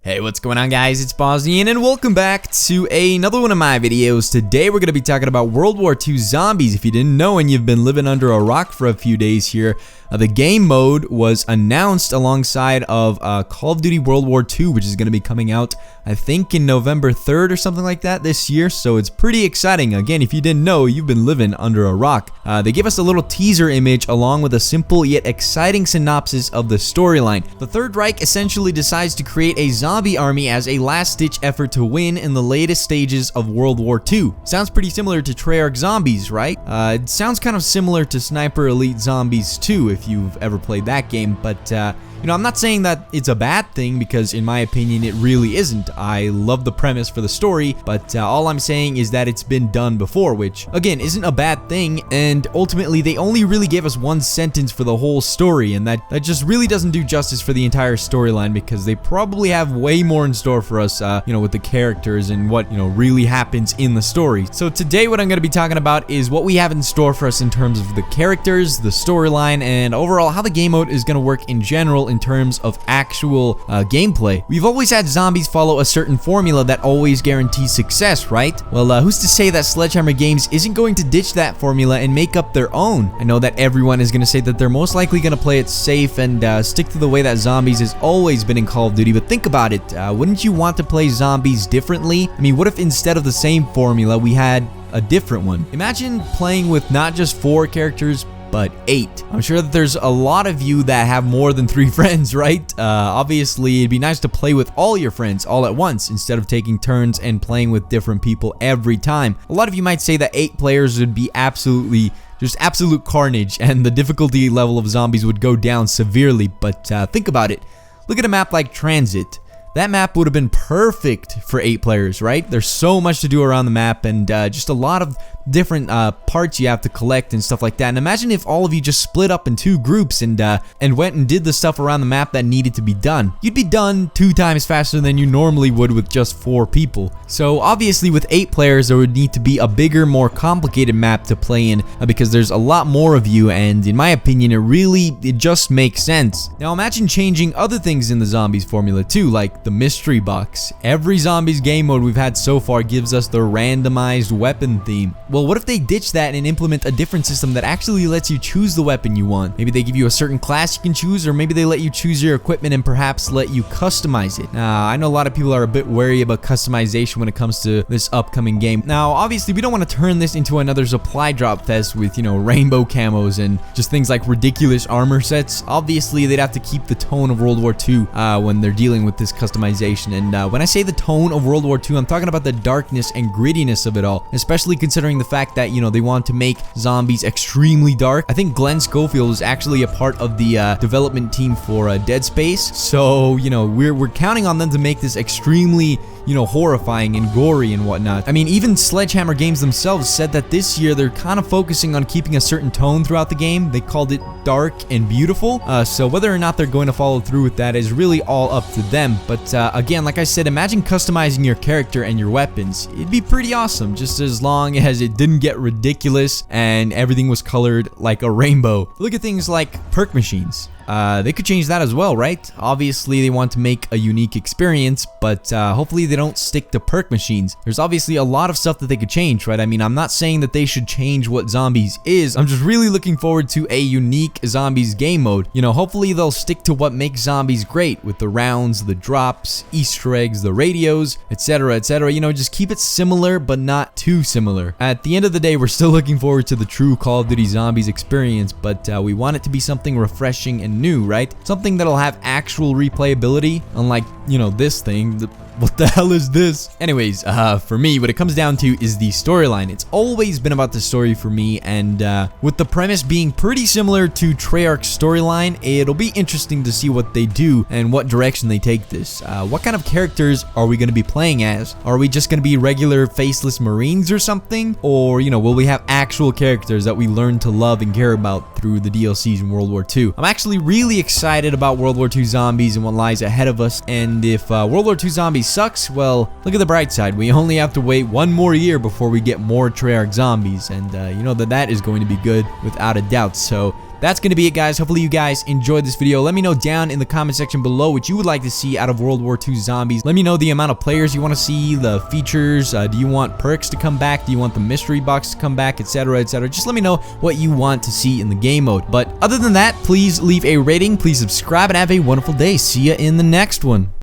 Hey, what's going on, guys? It's Bosnian and welcome back to another one of my videos. Today we're going to be talking about World War II zombies. If you didn't know and you've been living under a rock for a few days here, the game mode was announced alongside of Call of Duty World War II, which is going to be coming out, I think, in November 3rd or something like that this year, so it's pretty exciting. Again, if you didn't know, you've been living under a rock. They gave us a little teaser image along with a simple yet exciting synopsis of the storyline. The Third Reich essentially decides to create a zombie army as a last-ditch effort to win in the latest stages of World War II. Sounds pretty similar to Treyarch Zombies, right? It sounds kind of similar to Sniper Elite Zombies 2 if you've ever played that game, but you know, I'm not saying that it's a bad thing because in my opinion it really isn't. I love the premise for the story, but all I'm saying is that it's been done before, which again isn't a bad thing, and ultimately they only really gave us one sentence for the whole story, and that just really doesn't do justice for the entire storyline because they probably have way more in store for us, you know, with the characters and what, you know, really happens in the story. So today what I'm going to be talking about is what we have in store for us in terms of the characters, the storyline, and overall how the game mode is going to work in general in terms of actual gameplay. We've always had zombies follow a certain formula that always guarantees success, right? Well, who's to say that Sledgehammer Games isn't going to ditch that formula and make up their own? I know that everyone is going to say that they're most likely going to play it safe and stick to the way that zombies has always been in Call of Duty, but think about it. Wouldn't you want to play zombies differently? I mean, what if instead of the same formula we had a different one? Imagine playing with not just 4 characters, but 8. I'm sure that there's a lot of you that have more than 3 friends, right? Obviously, it'd be nice to play with all your friends all at once instead of taking turns and playing with different people every time. A lot of you might say that 8 players would be absolute carnage and the difficulty level of zombies would go down severely, but think about it. Look at a map like Transit. That map would have been perfect for 8 players, right? There's so much to do around the map and just a lot of different parts you have to collect and stuff like that. And imagine if all of you just split up in 2 groups and went and did the stuff around the map that needed to be done. You'd be done 2 times faster than you normally would with just 4 people. So obviously with 8 players there would need to be a bigger, more complicated map to play in because there's a lot more of you, and in my opinion it just makes sense. Now imagine changing other things in the zombies formula too, like the mystery box. Every zombies game mode we've had so far gives us the randomized weapon theme. Well, what if they ditch that and implement a different system that actually lets you choose the weapon you want? Maybe they give you a certain class you can choose, or maybe they let you choose your equipment and perhaps let you customize it. Now, I know a lot of people are a bit wary about customization when it comes to this upcoming game. Now, obviously, we don't want to turn this into another supply drop fest with, you know, rainbow camos and just things like ridiculous armor sets. Obviously, they'd have to keep the tone of World War II when they're dealing with this customization. And when I say the tone of World War II, I'm talking about the darkness and grittiness of it all, especially considering the fact that, you know, they want to make zombies extremely dark. I think Glenn Schofield is actually a part of the development team for Dead Space, so, you know, we're counting on them to make this extremely, you know, horrifying and gory and whatnot. I mean, even Sledgehammer Games themselves said that this year they're kind of focusing on keeping a certain tone throughout the game. They called it dark and beautiful, so whether or not they're going to follow through with that is really all up to them. But again, like I said, imagine customizing your character and your weapons. It'd be pretty awesome, just as long as it didn't get ridiculous and everything was colored like a rainbow. Look at things like perk machines. They could change that as well, right? Obviously, they want to make a unique experience, but hopefully they don't stick to perk machines. There's obviously a lot of stuff that they could change, right? I mean, I'm not saying that they should change what zombies is. I'm just really looking forward to a unique zombies game mode. You know, hopefully they'll stick to what makes zombies great with the rounds, the drops, Easter eggs, the radios, etc., etc. You know, just keep it similar, but not too similar. At the end of the day, we're still looking forward to the true Call of Duty Zombies experience, but we want it to be something refreshing and new, right? Something that'll have actual replayability, unlike, you know, this thing. What the hell is this? Anyways, for me, what it comes down to is the storyline. It's always been about the story for me, and with the premise being pretty similar to Treyarch's storyline, it'll be interesting to see what they do and what direction they take this. What kind of characters are we going to be playing as? Are we just going to be regular faceless Marines or something? Or, you know, will we have actual characters that we learn to love and care about through the DLCs in World War II? I'm actually really excited about World War II Zombies and what lies ahead of us, and if World War II Zombies sucks, well, look at the bright side. We only have to wait 1 more year before we get more Treyarch Zombies, and you know that is going to be good without a doubt. So that's going to be it, guys. Hopefully you guys enjoyed this video. Let me know down in the comment section below what you would like to see out of World War II Zombies. Let me know the amount of players you want to see, the features. Do you want perks to come back? Do you want the mystery box to come back, etc., etc.? Just let me know what you want to see in the game mode. But other than that, please leave a rating, please subscribe, and have a wonderful day. See ya in the next one.